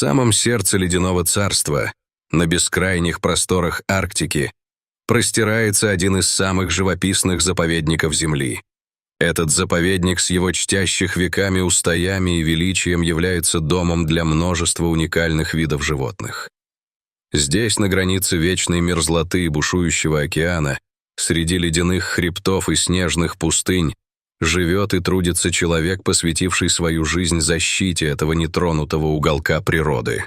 самом сердце ледяного царства, на бескрайних просторах Арктики, простирается один из самых живописных заповедников Земли. Этот заповедник с его чтящих веками устоями и величием является домом для множества уникальных видов животных. Здесь, на границе вечной мерзлоты и бушующего океана, среди ледяных хребтов и снежных пустынь, живет и трудится человек, посвятивший свою жизнь защите этого нетронутого уголка природы.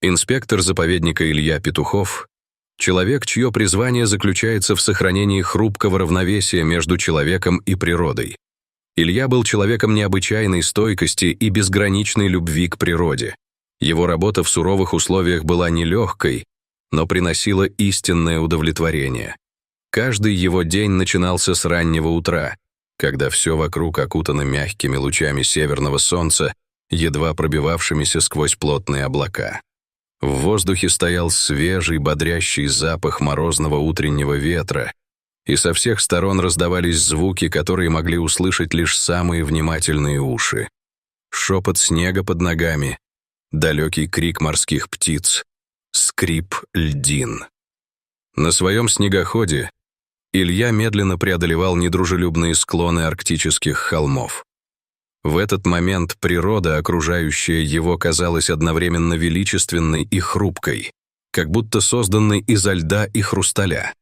Инспектор заповедника Илья Петухов — человек, чье призвание заключается в сохранении хрупкого равновесия между человеком и природой. Илья был человеком необычайной стойкости и безграничной любви к природе. Его работа в суровых условиях была нелегкой, но приносила истинное удовлетворение. Каждый его день начинался с раннего утра, когда все вокруг окутано мягкими лучами северного солнца, едва пробивавшимися сквозь плотные облака. В воздухе стоял свежий, бодрящий запах морозного утреннего ветра, и со всех сторон раздавались звуки, которые могли услышать лишь самые внимательные уши. Шепот снега под ногами, далекий крик морских птиц, скрип льдин. На своем снегоходе Илья медленно преодолевал недружелюбные склоны арктических холмов. В этот момент природа, окружающая его, казалась одновременно величественной и хрупкой, как будто созданной изо льда и хрусталя.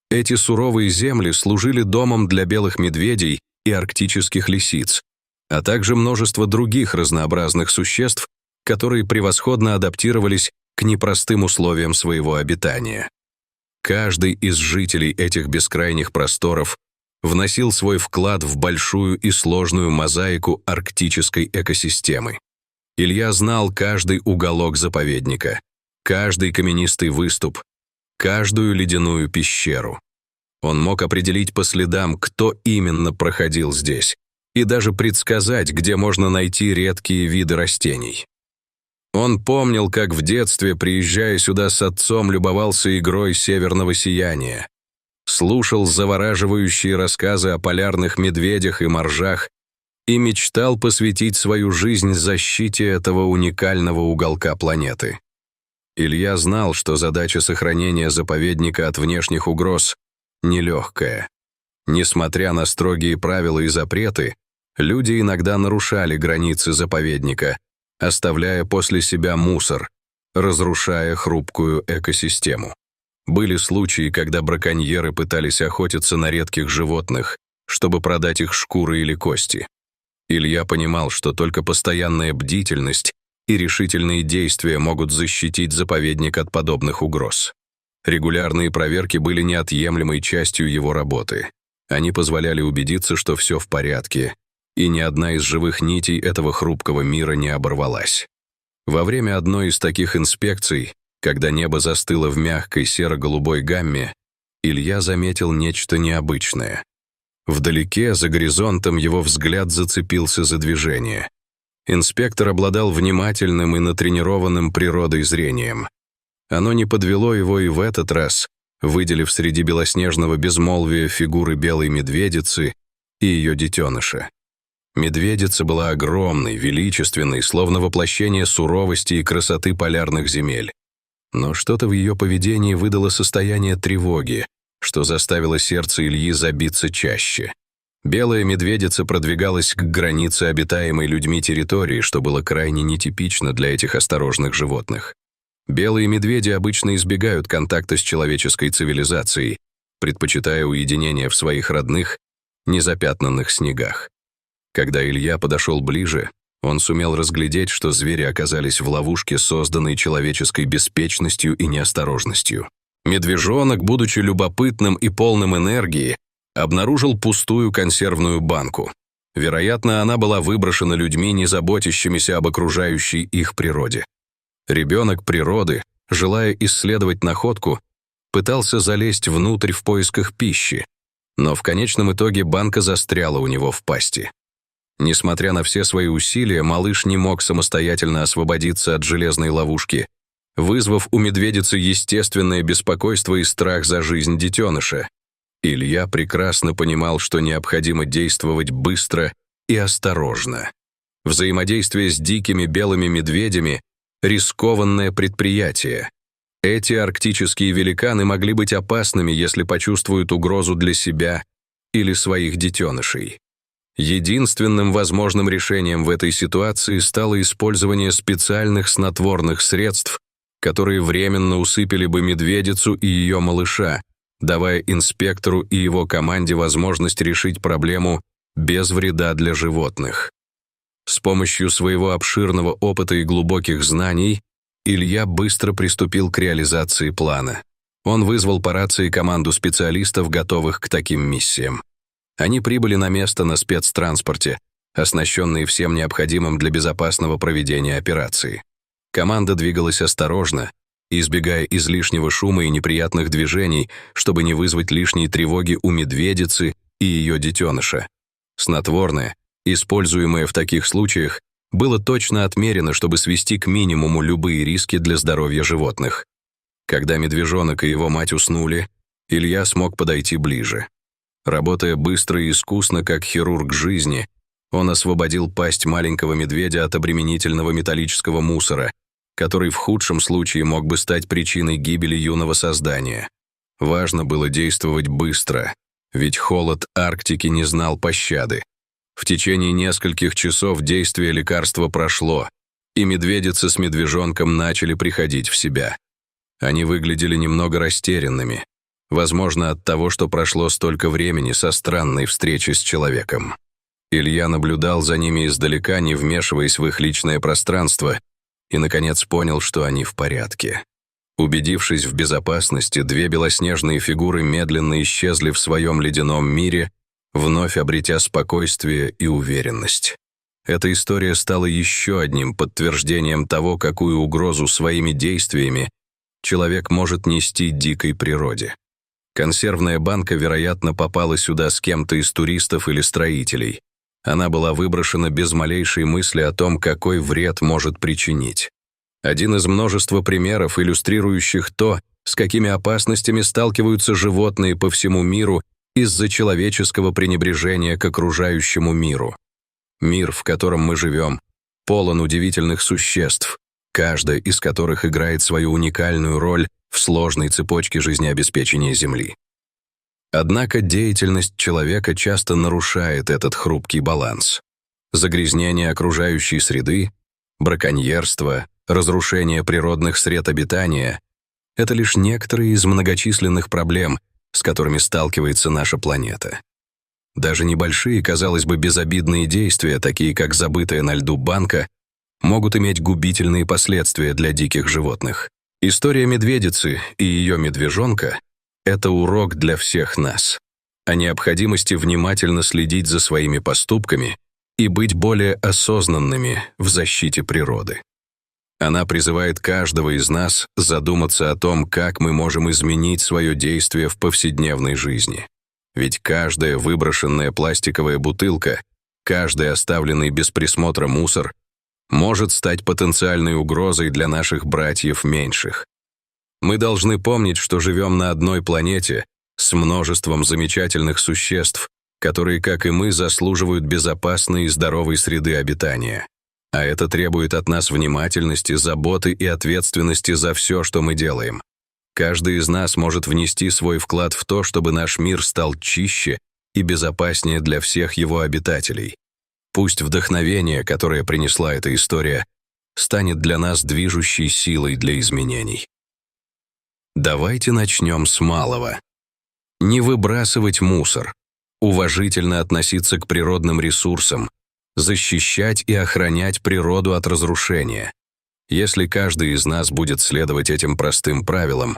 Эти суровые земли служили домом для белых медведей и арктических лисиц, а также множество других разнообразных существ, которые превосходно адаптировались к непростым условиям своего обитания. Каждый из жителей этих бескрайних просторов вносил свой вклад в большую и сложную мозаику арктической экосистемы. Илья знал каждый уголок заповедника, каждый каменистый выступ, каждую ледяную пещеру. Он мог определить по следам, кто именно проходил здесь, и даже предсказать, где можно найти редкие виды растений. Он помнил, как в детстве, приезжая сюда с отцом, любовался игрой северного сияния, слушал завораживающие рассказы о полярных медведях и моржах и мечтал посвятить свою жизнь защите этого уникального уголка планеты. Илья знал, что задача сохранения заповедника от внешних угроз нелегкая. Несмотря на строгие правила и запреты, люди иногда нарушали границы заповедника, оставляя после себя мусор, разрушая хрупкую экосистему. Были случаи, когда браконьеры пытались охотиться на редких животных, чтобы продать их шкуры или кости. Илья понимал, что только постоянная бдительность и решительные действия могут защитить заповедник от подобных угроз. Регулярные проверки были неотъемлемой частью его работы. Они позволяли убедиться, что все в порядке, и ни одна из живых нитей этого хрупкого мира не оборвалась. Во время одной из таких инспекций, когда небо застыло в мягкой серо-голубой гамме, Илья заметил нечто необычное. Вдалеке, за горизонтом, его взгляд зацепился за движение. Инспектор обладал внимательным и натренированным природой зрением. Оно не подвело его и в этот раз, выделив среди белоснежного безмолвия фигуры белой медведицы и ее детеныша. Медведица была огромной, величественной, словно воплощение суровости и красоты полярных земель. Но что-то в ее поведении выдало состояние тревоги, что заставило сердце Ильи забиться чаще. Белая медведица продвигалась к границе обитаемой людьми территории, что было крайне нетипично для этих осторожных животных. Белые медведи обычно избегают контакта с человеческой цивилизацией, предпочитая уединение в своих родных, незапятнанных снегах. Когда Илья подошел ближе, он сумел разглядеть, что звери оказались в ловушке, созданной человеческой беспечностью и неосторожностью. Медвежонок, будучи любопытным и полным энергии, обнаружил пустую консервную банку. Вероятно, она была выброшена людьми, не заботящимися об окружающей их природе. Ребенок природы, желая исследовать находку, пытался залезть внутрь в поисках пищи, но в конечном итоге банка застряла у него в пасти. Несмотря на все свои усилия, малыш не мог самостоятельно освободиться от железной ловушки, вызвав у медведицы естественное беспокойство и страх за жизнь детеныша. Илья прекрасно понимал, что необходимо действовать быстро и осторожно. Взаимодействие с дикими белыми медведями – рискованное предприятие. Эти арктические великаны могли быть опасными, если почувствуют угрозу для себя или своих детенышей. Единственным возможным решением в этой ситуации стало использование специальных снотворных средств, которые временно усыпили бы медведицу и ее малыша, давая инспектору и его команде возможность решить проблему без вреда для животных. С помощью своего обширного опыта и глубоких знаний Илья быстро приступил к реализации плана. Он вызвал по рации команду специалистов, готовых к таким миссиям. Они прибыли на место на спецтранспорте, оснащенные всем необходимым для безопасного проведения операции. Команда двигалась осторожно, избегая излишнего шума и неприятных движений, чтобы не вызвать лишней тревоги у медведицы и ее детеныша. Снотворное, используемое в таких случаях, было точно отмерено, чтобы свести к минимуму любые риски для здоровья животных. Когда медвежонок и его мать уснули, Илья смог подойти ближе. Работая быстро и искусно, как хирург жизни, он освободил пасть маленького медведя от обременительного металлического мусора, который в худшем случае мог бы стать причиной гибели юного создания. Важно было действовать быстро, ведь холод Арктики не знал пощады. В течение нескольких часов действие лекарства прошло, и медведица с медвежонком начали приходить в себя. Они выглядели немного растерянными, возможно, от того, что прошло столько времени со странной встречи с человеком. Илья наблюдал за ними издалека, не вмешиваясь в их личное пространство, и, наконец, понял, что они в порядке. Убедившись в безопасности, две белоснежные фигуры медленно исчезли в своем ледяном мире, вновь обретя спокойствие и уверенность. Эта история стала еще одним подтверждением того, какую угрозу своими действиями человек может нести дикой природе. Консервная банка, вероятно, попала сюда с кем-то из туристов или строителей. Она была выброшена без малейшей мысли о том, какой вред может причинить. Один из множества примеров, иллюстрирующих то, с какими опасностями сталкиваются животные по всему миру из-за человеческого пренебрежения к окружающему миру. Мир, в котором мы живем, полон удивительных существ, каждая из которых играет свою уникальную роль в сложной цепочке жизнеобеспечения Земли. Однако деятельность человека часто нарушает этот хрупкий баланс. Загрязнение окружающей среды, браконьерство, разрушение природных сред обитания — это лишь некоторые из многочисленных проблем, с которыми сталкивается наша планета. Даже небольшие, казалось бы, безобидные действия, такие как забытая на льду банка, могут иметь губительные последствия для диких животных. История медведицы и ее медвежонка — это урок для всех нас о необходимости внимательно следить за своими поступками и быть более осознанными в защите природы. Она призывает каждого из нас задуматься о том, как мы можем изменить свое действие в повседневной жизни. Ведь каждая выброшенная пластиковая бутылка, каждый оставленный без присмотра мусор может стать потенциальной угрозой для наших братьев меньших. Мы должны помнить, что живем на одной планете с множеством замечательных существ, которые, как и мы, заслуживают безопасной и здоровой среды обитания. А это требует от нас внимательности, заботы и ответственности за все, что мы делаем. Каждый из нас может внести свой вклад в то, чтобы наш мир стал чище и безопаснее для всех его обитателей. Пусть вдохновение, которое принесла эта история, станет для нас движущей силой для изменений. Давайте начнем с малого. Не выбрасывать мусор, уважительно относиться к природным ресурсам, защищать и охранять природу от разрушения. Если каждый из нас будет следовать этим простым правилам,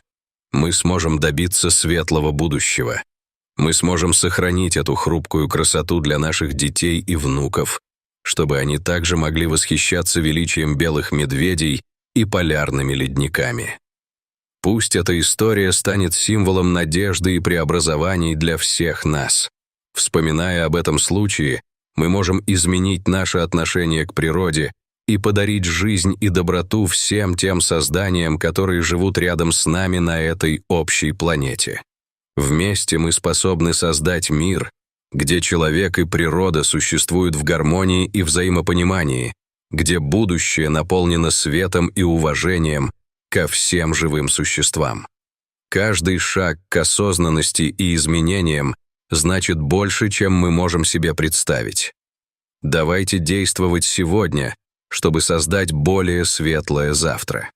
мы сможем добиться светлого будущего. Мы сможем сохранить эту хрупкую красоту для наших детей и внуков, чтобы они также могли восхищаться величием белых медведей и полярными ледниками. Пусть эта история станет символом надежды и преобразований для всех нас. Вспоминая об этом случае, мы можем изменить наше отношение к природе и подарить жизнь и доброту всем тем созданиям, которые живут рядом с нами на этой общей планете. Вместе мы способны создать мир, где человек и природа существуют в гармонии и взаимопонимании, где будущее наполнено светом и уважением ко всем живым существам. Каждый шаг к осознанности и изменениям значит больше, чем мы можем себе представить. Давайте действовать сегодня, чтобы создать более светлое завтра.